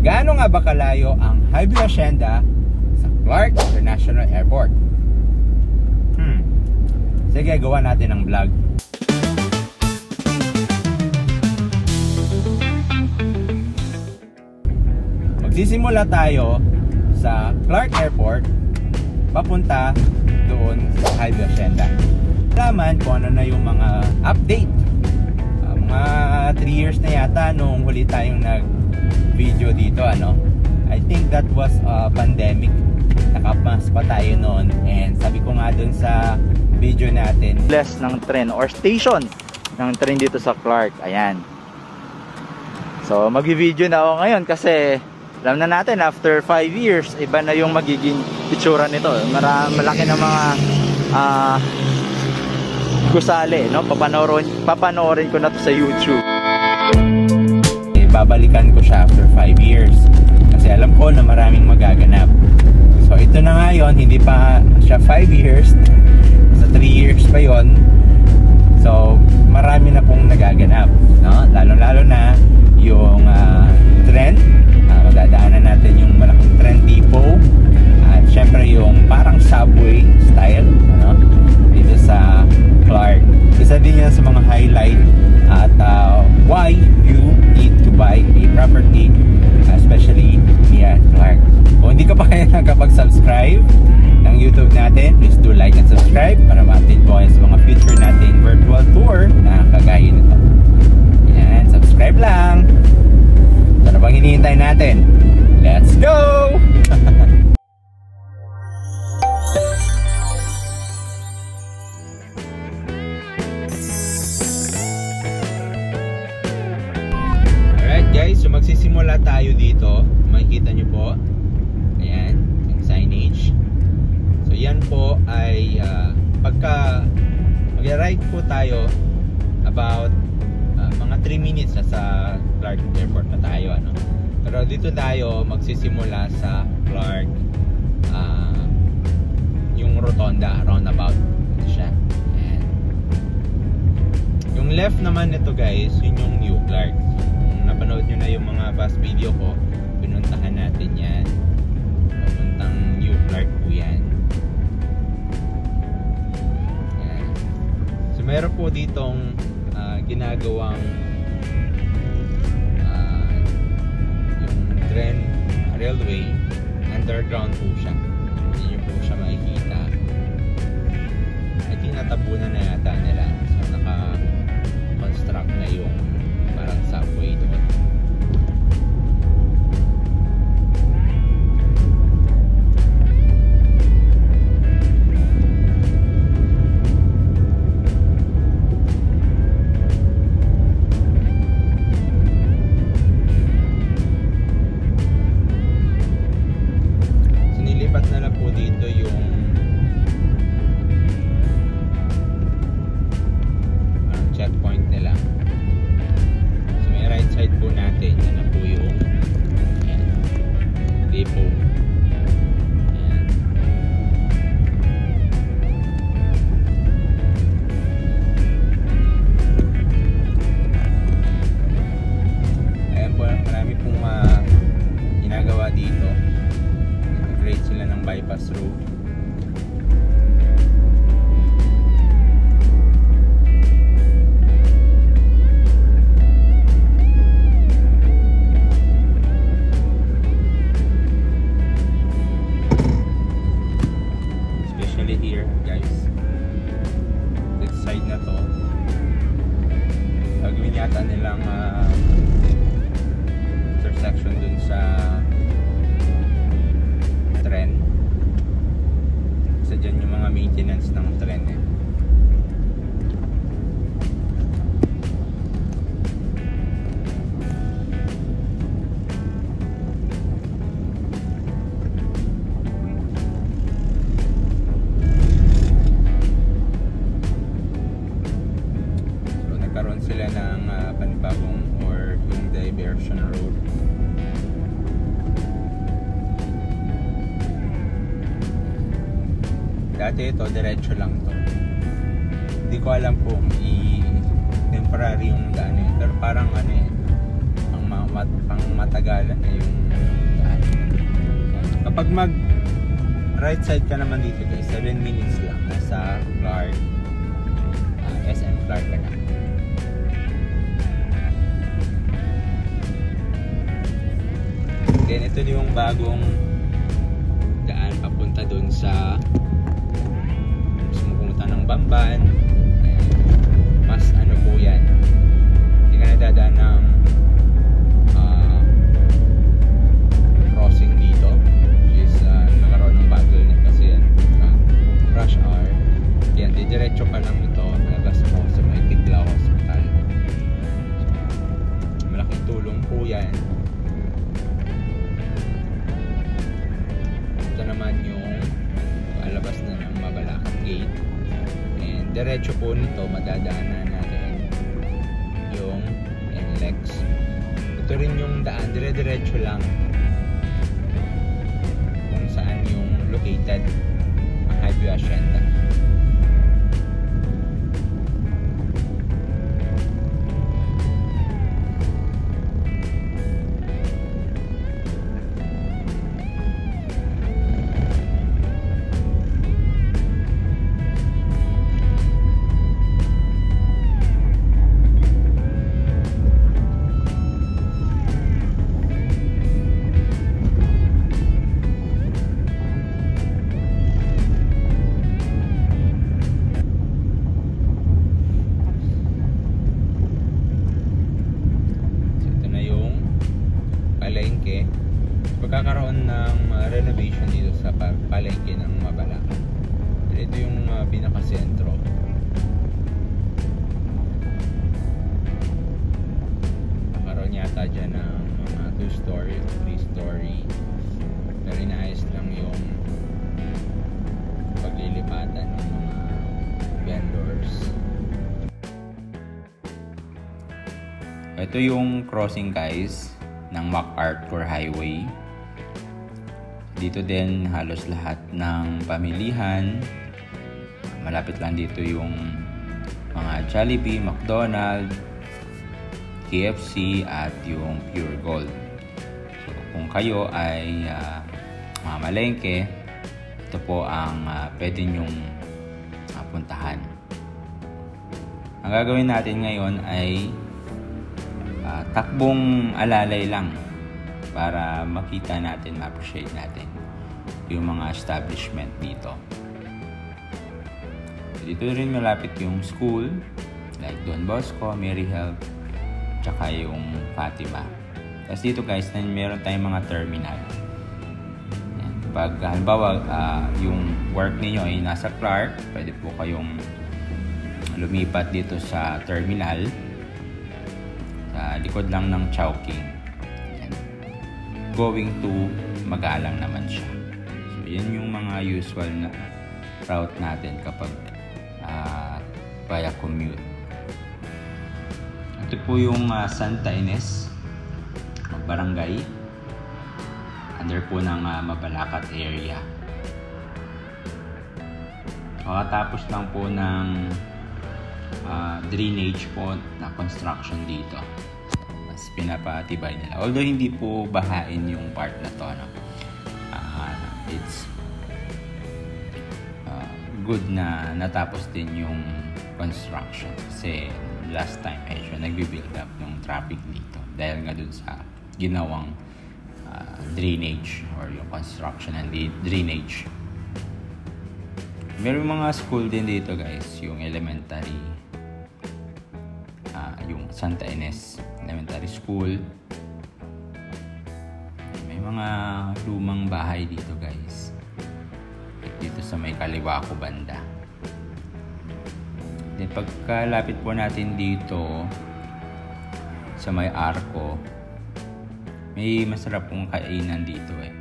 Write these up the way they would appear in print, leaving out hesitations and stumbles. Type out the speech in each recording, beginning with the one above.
Gaano nga ba kalayo ang Highview Hacienda sa Clark International Airport? Sige, gawa natin ang vlog. Magsisimula tayo sa Clark Airport papunta doon sa Highview Hacienda. Alaman kung ano na yung mga update. Mga 3 years na yata nung huli tayong nag-video dito, ano. I think that was pandemic. Nakapas pa tayo noon, and sabi ko nga dun sa video natin, less ng tren or station ng tren dito sa Clark. Ayan. So mag-video na ako ngayon kasi alam na natin after 5 years iba na yung magiging itsura nito. Malaki na mga gusali, no? Papanoorin ko na to sa YouTube. Babalikan ko siya after 5 years kasi alam ko na maraming magaganap. So ito na ngayon, hindi pa siya 5 years, sa 3 years pa yon. So marami na pong nagaganap, no? Lalo na yung trend. Madadaanan natin yung malaking trend depot at syempre yung parang subway style, no? Dito sa Clark. Isa din yan sa mga highlight at why you need to buy a property, especially near Clark. Kung hindi ka pa kaya nakapag-subscribe ng YouTube natin, please do like and subscribe para ma-update po kayo sa mga future nating virtual tour na kagaya nito. Yan, subscribe lang. Ano bang hinihintay natin? Let's go! Alright guys, so magsisimula tayo dito. Makikita nyo po. Ayan, yung signage. So yan po ay pagka mag-ride po tayo about mga 3 minutes na sa Clark Airport na tayo, ano? Pero dito tayo magsisimula sa Clark, yung rotonda, roundabout. Ito siya. Ayan. Yung left naman nito guys, yun yung New Clark. Kung napanood nyo na yung mga past video ko, pinuntahan natin yan. Papuntang New Clark po yan. Ayan. So meron po ditong ginagawang yung tren railway, underground po siya. Hindi nyo po siya makikita. I think natabunan na yata nila, so naka-construct na yung parang subway doon. Bypass road. Especially here guys, this side na to, gagawin yata nilang intersection dun sa tren. Dyan yung mga maintenance ng tren eh. So nagkaroon sila ng panibagong or yung diversion road. Dati ito, diretso lang to. Hindi ko alam kung temporary yung daan eh. Pero parang ano eh, ang pang matagalan na yung daan. Kapag mag right side ka naman dito guys, 7 minutes lang nasa Clark, SM Clark ka na. Then ito yung bagong daan papunta dun sa pumunta ng Bamban. Mas ano po yan, hindi ka nadadaan ng crossing dito, which is nagkaroon ng bottleneck kasi yan, rush hour. Yan, didiretso ka lang ito labas mo sa may Tiglaw Hospital. So, malaking tulong po yan. Ito naman yung alabas na ng Mabalacat Gate. And diretso po nito, madadaanan natin yung NLEX. Ito rin yung daan, dire-diretso lang kung saan yung located ang Highview Hacienda. Palengke, pagkakaroon ng renovation dito sa palengke ng Mabalacat. Ito yung pinakasentro. Nakaroon yata dyan ng mga 2-story, 3-story. Pero inaayos lang yung paglilipatan ng mga vendors. Ito yung crossing guys ng MacArthur Highway. Dito din halos lahat ng pamilihan. Malapit lang dito yung mga Jollibee, McDonald's, KFC at yung Pure Gold. So kung kayo ay mamalengke, ito po ang pwede nyong puntahan. Ang gagawin natin ngayon ay takbong alalay lang para makita natin, ma-appreciate natin yung mga establishment dito. Dito rin malapit yung school like Don Bosco, Mary Help, tsaka yung Fatima. Tapos dito guys, meron tayong mga terminal. Yan. Pag halimbawa yung work niyo ay nasa Clark, pwede po kayong lumipat dito sa terminal. Sa likod lang ng Chowking. Going to Magalang naman siya. So yan yung mga usual na route natin kapag via commute. Ito po yung Santa Ines barangay, under po ng Mabalacat area. Kakatapos lang po ng drainage po na construction dito. Mas pinapatibay nila. Although hindi po bahain yung part na to, no? It's good na natapos din yung construction. Kasi last time medyo nagbi-build up yung traffic dito dahil nga dun sa ginawang drainage or yung construction and drainage. Meron mga school din dito guys, yung elementary, yung Santa Ines Elementary School. May mga lumang bahay dito guys, dito sa may kaliwa ko banda. Then pagkalapit po natin dito sa may Arco, may masarap pong kainan dito eh.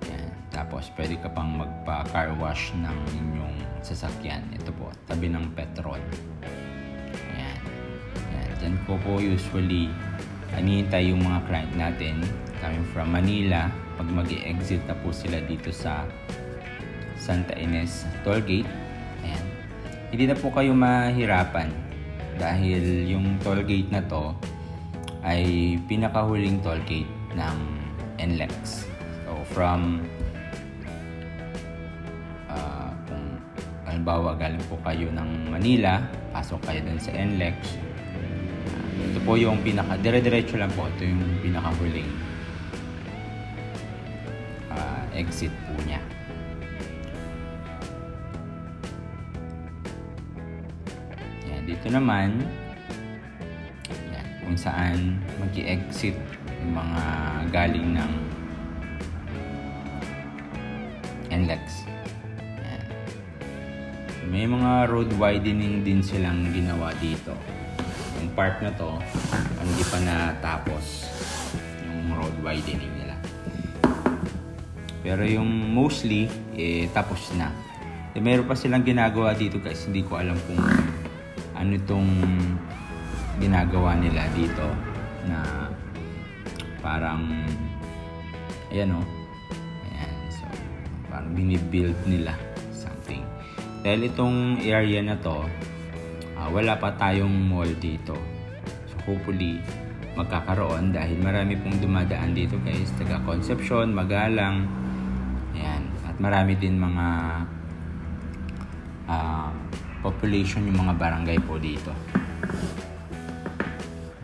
Yan. Tapos pwede ka pang magpa-car wash ng inyong sasakyan. Ito po, tabi ng Petron. Yan. Yan. Diyan ko po usually anihintay yung mga client natin coming from Manila. Pag mag-i-exit na po sila dito sa Santa Ines Tollgate. Ayan. Hindi na po kayo mahirapan dahil yung tollgate na to ay pinakahuling tollgate ng NLEX. So from kung halimbawa galing po kayo ng Manila, pasok kayo dun sa NLEX, ito po yung dire-diretso lang po, ito yung pinakahuling exit po niya. Yan, dito naman yan, kung saan mag-i-exit yung mga galing ng NLEX. Yan. May mga road widening din silang ginawa dito. Yung part na to, hindi pa natapos yung road widening nila. Pero yung mostly, tapos na. Meron pa silang ginagawa dito guys. Hindi ko alam kung ano itong ginagawa nila dito. Na parang, ayan o. Ayan, so, parang binibuild nila something. Dahil itong area na to, wala pa tayong mall dito. So hopefully, magkakaroon dahil marami pong dumadaan dito guys. Taga Concepcion, Magalang, ayan. At marami din mga population yung mga barangay po dito.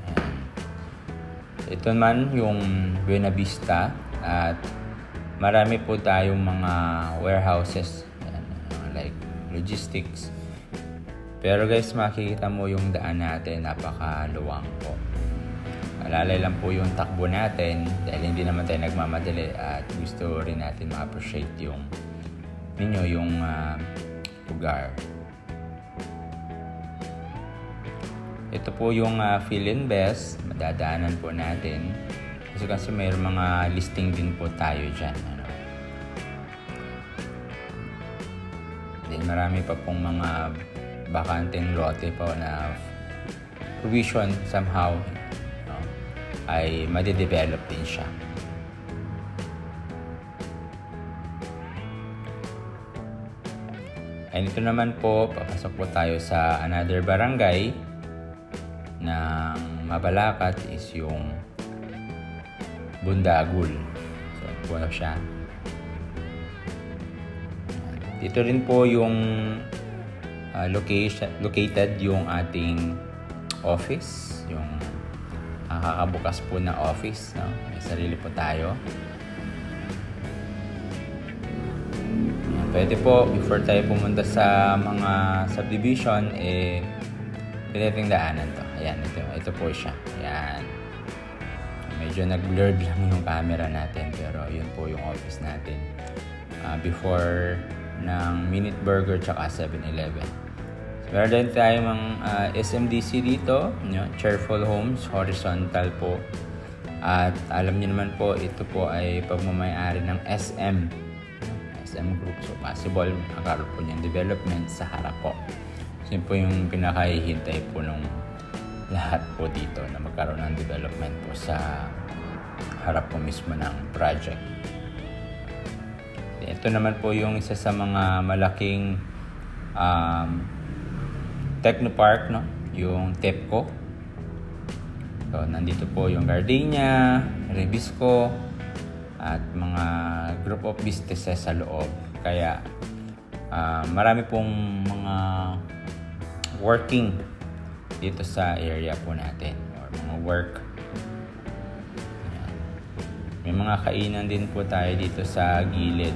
Ayan. Ito man yung Buena Vista at marami po tayong mga warehouses. Ayan, like logistics. Pero guys, makikita mo yung daan natin, napakaluwang po. Alalay lang po yung takbo natin dahil hindi naman tayo nagmamadali at gusto rin natin ma-appreciate yung lugar. Ito po yung Philinvest, madadaanan po natin. Kasi mayroong mga listing din po tayo dyan. Then marami pa pong mga bakanteng lote po na provision somehow ay madidevelop din siya. And ito naman po, papasok po tayo sa another barangay ng Mabalacat is yung Bundagul. So, ito po siya. Dito rin po yung located yung ating office, yung kakabukas po na office, no? May sarili po tayo. Pwede po, before tayo pumunta sa mga subdivision, pinatingdaanan to. Ayan, ito po siya. Ayan. Medyo nag-blurred lang yung camera natin, pero yun po yung office natin. Before ng Minute Burger tsaka 7-Eleven. Meron din tayo mga SMDC dito, Cheerful Homes, horizontal po. At alam niyo naman po, ito po ay pagmamayari ng SM Group. So possible magkakaroon po niyang development sa harap po. So yun po yung pinakahihintay po ng lahat po dito na magkaroon ng development po sa harap po mismo ng project. Ito naman po yung isa sa mga malaking Technopark, no? Yung TEPCO. So, nandito po yung Gardenia, Rebisco, at mga group of businesses sa loob. Kaya, marami pong mga working dito sa area po natin, or mga work. May mga kainan din po tayo dito sa gilid.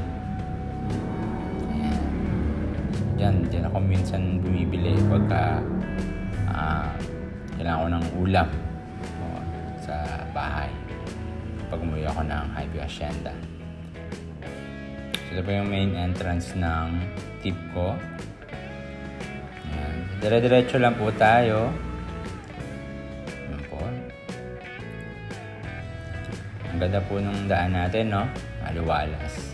Diyan ako minsan bumibili pagka kailangan ko ng ulam sa bahay pag umuwi ako ng Highview Hacienda. So ito po yung main entrance ng TIPCO. Dire-diretso lang po tayo. Ayan po. Ang ganda po nung daan natin, no? Maliwalas.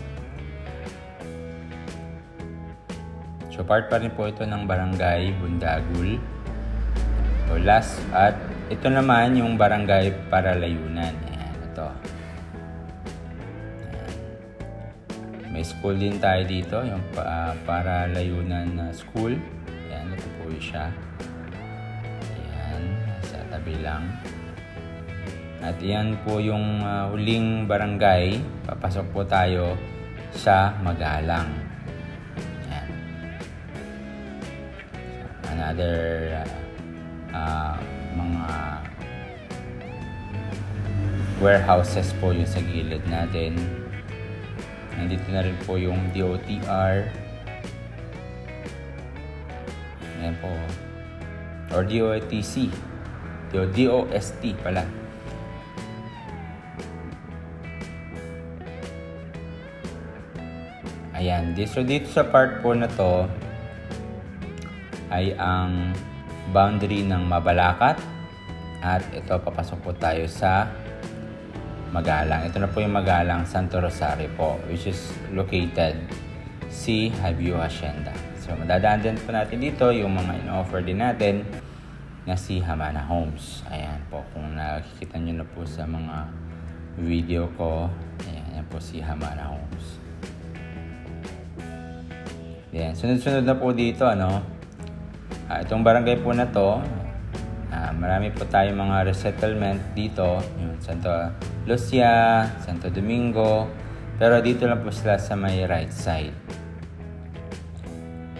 So part pa rin po ito ng Barangay Bundagul. So last, at ito naman yung Barangay Paralayunan. Ayan, ito. Ayan. May school din tayo dito, yung Paralayunan School. Ayan, ito po siya. Ayan, sa tabi lang. At yan po yung huling barangay. Papasok po tayo sa Magalang. Ayan. Another mga warehouses po yung sa gilid natin. Nandito na rin po yung DOTR. Ayan po. Or DOTC. DOST pala. Ayan. So dito sa part po na to ay ang boundary ng Mabalacat. At ito, papasok po tayo sa Magalang. Ito na po yung Magalang Santo Rosario po, which is located si Highview Hacienda. So madadaan din po natin dito yung mga in-offer din natin na si Hamana Homes. Ayan po, kung nakikita nyo na po sa mga video ko, ayan po si Hamana Homes. Ayan, sunod-sunod na po dito, itong barangay po na to, marami po tayong mga resettlement dito, yung Santo Lucia, Santo Domingo, pero dito lang po sila sa may right side.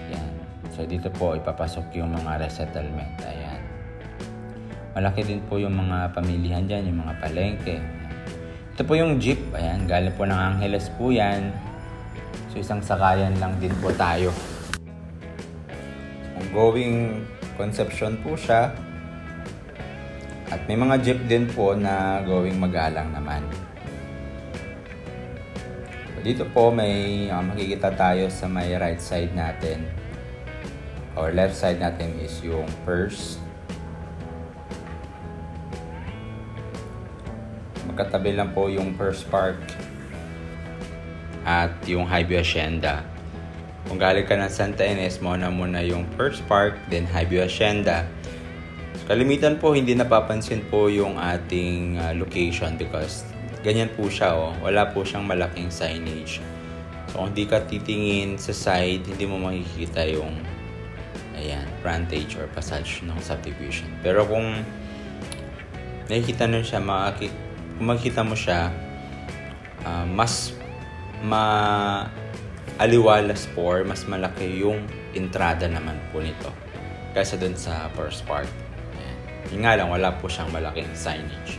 Ayan. So dito po ipapasok yung mga resettlement. Ayan. Malaki din po yung mga pamilihan dyan, yung mga palengke. Ito po yung jeep. Ayan, galing po ng Angeles po yan. So isang sakayan lang din po tayo. Going Concepcion po siya. At may mga jeep din po na going Magalang naman. So dito po may makikita tayo sa may right side natin. Or left side natin is yung First. Magkatabi lang po yung First Park at yung Highview Hacienda. Kung galing ka ng Santa Ines, muna yung First Park, then Highview Hacienda. Kalimitan po, hindi napapansin po yung ating location because ganyan po siya. Wala po siyang malaking signage. So, kung di ka titingin sa side, hindi mo makikita yung frontage or passage ng subdivision. Pero kung nakikita nun siya, kung makikita mo siya, mas aliwalas po or mas malaki yung entrada naman po nito kaysa dun sa First Park. Yung nga lang, wala po siyang malaking signage.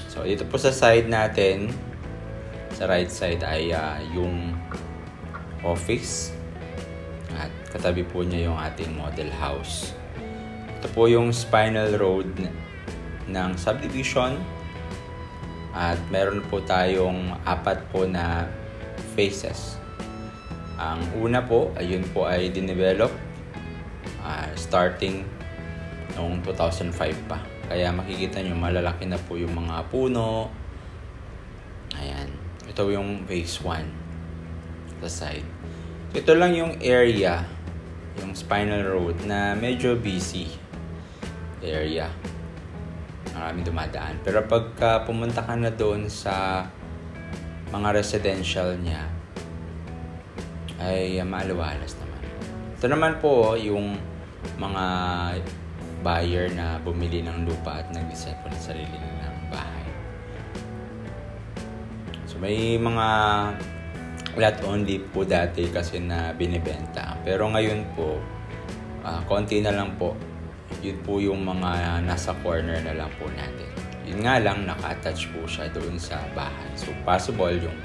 So dito po sa side natin, sa right side ay yung office at katabi po niya yung ating model house. Ito po yung spinal road ng subdivision at meron po tayong 4 po na phases. Ang una po, ayun po ay dinevelop starting noong 2005 pa. Kaya makikita nyo, malalaki na po yung mga puno. Ayan. Ito yung phase 1 sa side. So, ito lang yung area, yung spinal road na medyo busy area. Maraming dumadaan. Pero pagka pumunta ka na doon sa mga residential niya, ay maaliwalas naman. Ito naman po yung mga buyer na bumili ng lupa at nag-design po ng sarili nilang bahay. So may mga lot only po dati kasi na binibenta. Pero ngayon po, konti na lang po. Yun po yung mga nasa corner na lang po natin. Yun nga lang, naka-attach po siya doon sa bahay. So possible yung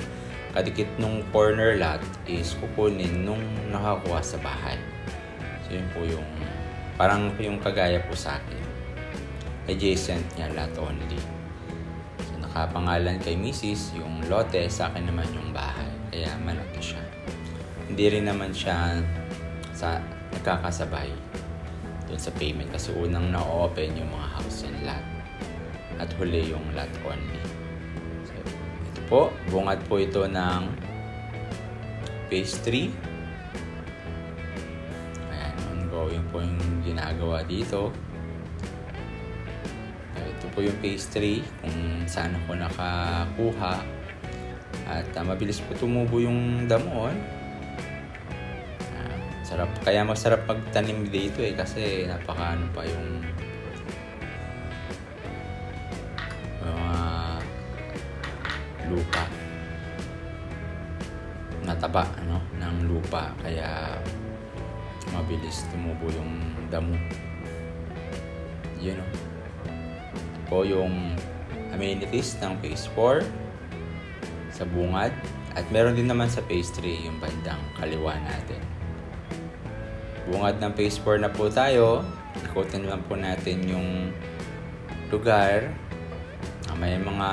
kadikit nung corner lot is kukunin nung nakakuha sa bahay. So yun po yung parang yung kagaya po sa akin. Adjacent niya, lot only. So nakapangalan kay Mrs. yung lote, sa akin naman yung bahay. Kaya malaki siya. Hindi rin naman siya nagkakasabay doon sa payment kasi unang na-open yung mga house and lot. At huli yung lot only. So, ito po, bungad po ito ng phase 3. Ayan, ongoing po yung ginagawa dito. So, ito po yung phase 3 kung saan ako nakakuha. At mabilis po tumubo yung damo. Sarap. Kaya masarap magtanim dito kasi napakaano pa yung lupa. Nataba ng lupa, kaya mabilis tumubo yung damo. Yun po yung amenities ng Phase 4 sa bungad. At meron din naman sa Phase 3 yung bandang kaliwa natin. Bungad ng Phase 4 na po tayo. Ikutin lang po natin yung lugar. May mga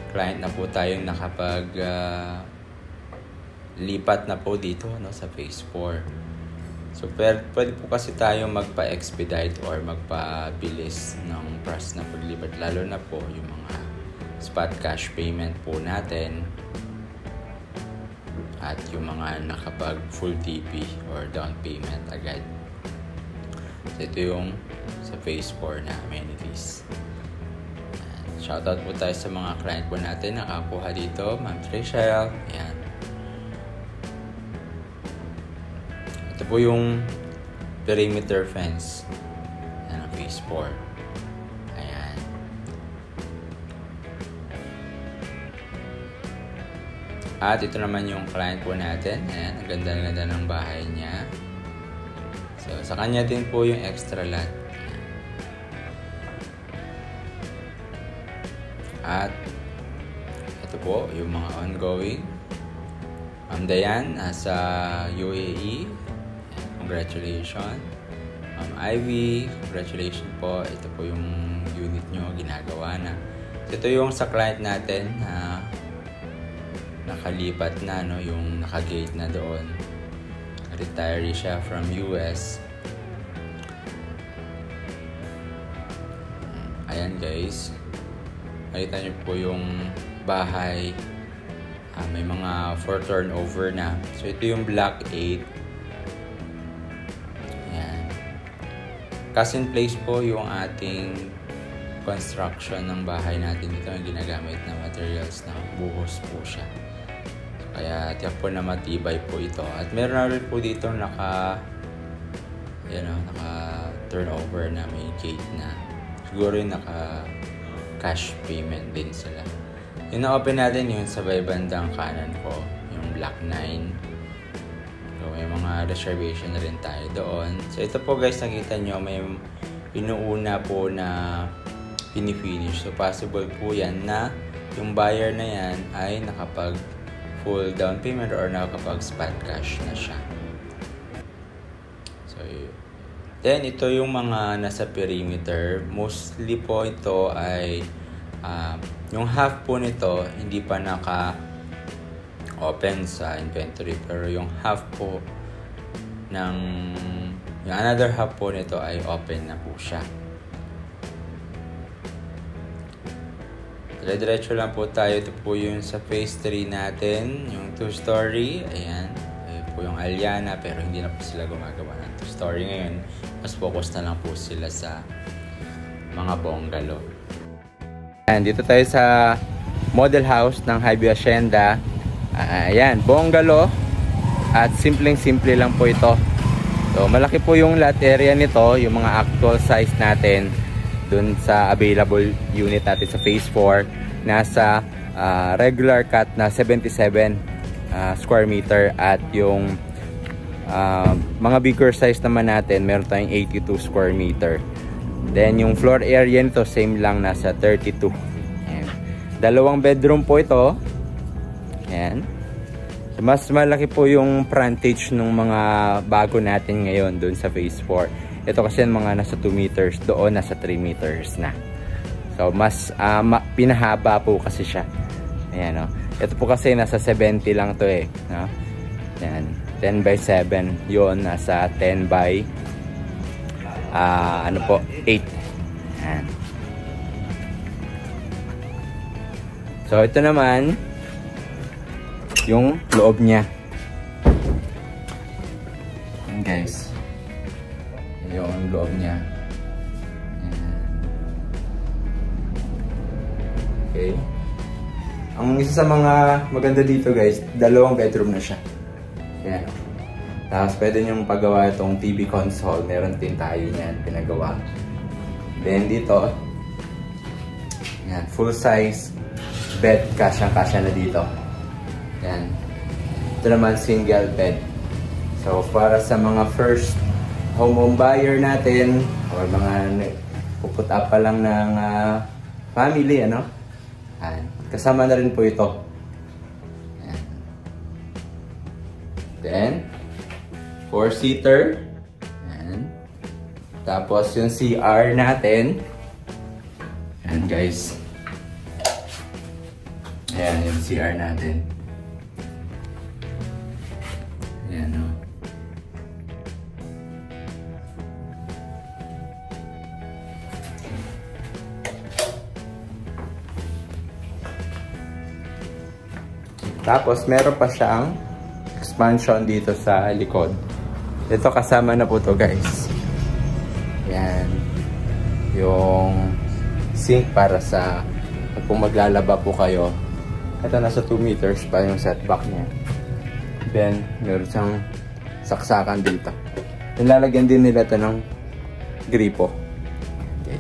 client na po tayong nakapag lipat na po dito sa Phase 4. So pwede po kasi tayo magpa-expedite or magpabilis ng process na paglipat, lalo na po yung mga spot cash payment po natin at yung mga nakapag full TP or down payment agad. So ito yung sa Phase 4 na amenities. Shoutout po tayo sa mga client po natin nakakuha dito. Ma'am Trishelle, ayan. Ito po yung perimeter fence ng Phase 4. Ayan. At ito naman yung client po natin. Ayan, ang ganda-ganda ng bahay niya. So, sa kanya din po yung extra lot. At ito po yung mga ongoing. Ma'am Dayan, nasa UAE. Congratulations. Ma'am Ivy, congratulations po. Ito po yung unit nyo, ginagawa na. Ito yung sa client natin na nakalipat na, yung nakagate na doon. Retiree siya from US. Ayan guys. Makita niyo po yung bahay. May mga 4 turnover na. So ito yung Block 8. Ayan. Cast in place po yung ating construction ng bahay natin. Dito ang ginagamit na materials na buhos po siya. Kaya tiyak po na matibay po ito. At meron na rin po dito naka turnover na may gate na. Siguro yung naka cash payment din sila. Yung na-open natin yun sa bandang kanan ko, yung Block 9. So, may mga reservation na rin tayo doon. So, ito po guys, nakita nyo, may inuuna po na pinifinish. So, possible po yan na yung buyer na yan ay nakapag full down payment or nakapag spot cash na siya. So, then, ito yung mga nasa perimeter. Mostly po ito ay yung half po nito hindi pa naka-open sa inventory. Pero yung half po yung another half po nito ay open na po siya. Diretso lang po tayo. Ito po yung sa Phase 3 natin. Yung 2-story. Ayan. Po yung Aliana, pero hindi na po sila gumagawa ng 2-story ngayon. Mas focus na lang po sila sa mga bungalow. Ayan, dito tayo sa model house ng Highview Hacienda. Ayan, bungalow. At simpleng-simple lang po ito. So, malaki po yung lot area nito, yung mga actual size natin dun sa available unit natin sa Phase 4. Nasa regular cut na 77 square meter at yung mga bigger size naman natin meron tayong 82 square meter. Then yung floor area nito same lang, nasa 32. Ayan. Dalawang bedroom po ito. Ayan. Mas malaki po yung frontage ng mga bago natin ngayon dun sa Phase 4. Ito kasi mga nasa 2 meters, doon nasa 3 meters na. So mas pinahaba po kasi siya. Ayan, no? Ito po kasi nasa 70 lang to no? Ayan, 10 by 7. Yun, nasa 10 by 8. Ayan. So ito naman yung loob niya. Ayan, guys. Yung loob niya. Ayan. Okay. Ang isa sa mga maganda dito guys, dalawang bedroom na siya. Ayan. Tapos pwede nyong pagawa itong TV console. Meron din tayo niyan, pinagawa. Then dito, ayan, full size bed, kasyang-kasya na dito. Yan. Ito naman single bed. So para sa mga first home buyer natin or mga puput up pa lang ng family, ano? Yan. Kasama na rin po ito. Yan. Then 4-seater. Yan. Tapos yung CR natin. Yan guys. Ayan yung CR natin. Ayan o. Tapos meron pa siyang expansion dito sa likod. Ito kasama na po to guys. Ayan. Yung sink para sa kung maglalaba po kayo. Ito nasa 2 meters pa yung setback niya. Then, meron siyang saksakan dito. Nilalagyan din nila ito ng gripo. Okay.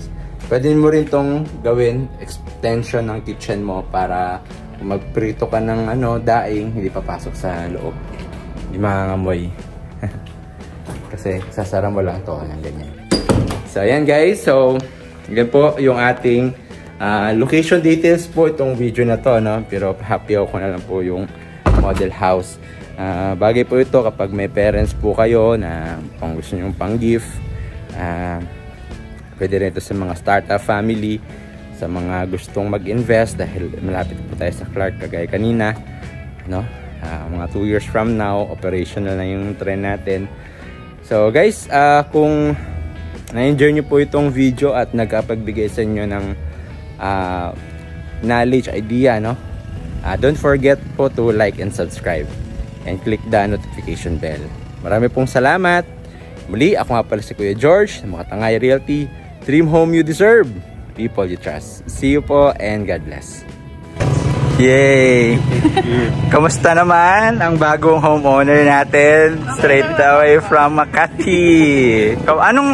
Pwede mo rin itong gawin extension ng kitchen mo para kung magprito ka ng daing, hindi papasok sa loob. Hindi mangangamoy. Kasi sasara mo lang ito ng ganyan. So, ayan guys. So, yan po yung ating location details po itong video na to, no? Pero happy ako na lang po yung model house. Bagay po ito kapag may parents po kayo na gusto nyo pang gift. Pwede rin ito sa mga startup family, sa mga gustong mag-invest dahil malapit po tayo sa Clark kagaya kanina, no? Mga 2 years from now, operational na yung train natin. So guys, kung na-enjoy nyo po itong video at nagkapagbigay sa inyo ng knowledge, idea, no? Don't forget po to like and subscribe and click the notification bell. Marami pong salamat. Muli, ako nga pala si Kuya George ng Makatangay Realty. Dream home you deserve, people you trust. See you po and God bless. Yay! Kamusta naman ang bagong homeowner natin? Straight away from Makati.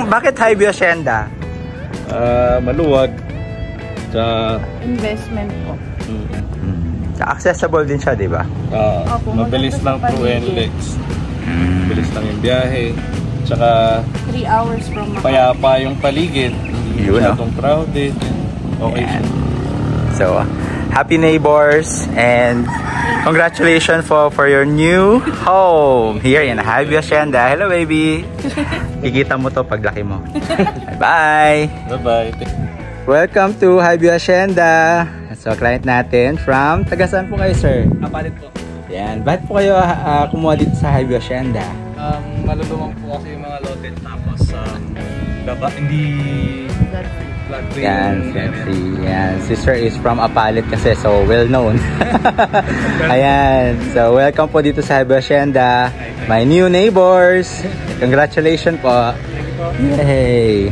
Bakit Highview Hacienda? Maluwag. Sa investment po. Accessible din siya, di ba? mabilis lang through NLEX. Mabilis lang yung biyahe. Tsaka 3 hours from Makati. payapa yung paligid. Hindi masyadong crowded. Okay. Yeah. So, happy neighbors and congratulations for your new home here in Highview Hacienda. Hello baby! Kikita mo to paglaki mo. Bye! Bye-bye. Welcome to Highview Hacienda. So, client natin from, taga saan po kayo, sir? Kapalit po. Yan. Bakit po kayo kumuha dito sa Highview Hacienda? Malulumang po kasi yung mga lote. Tapos, hindi flood free. Yan, sexy. Yan. Si sir is from Apalit kasi, so well known. Ayan. So, welcome po dito sa Highview Hacienda. My new neighbors. Congratulations po. Yay!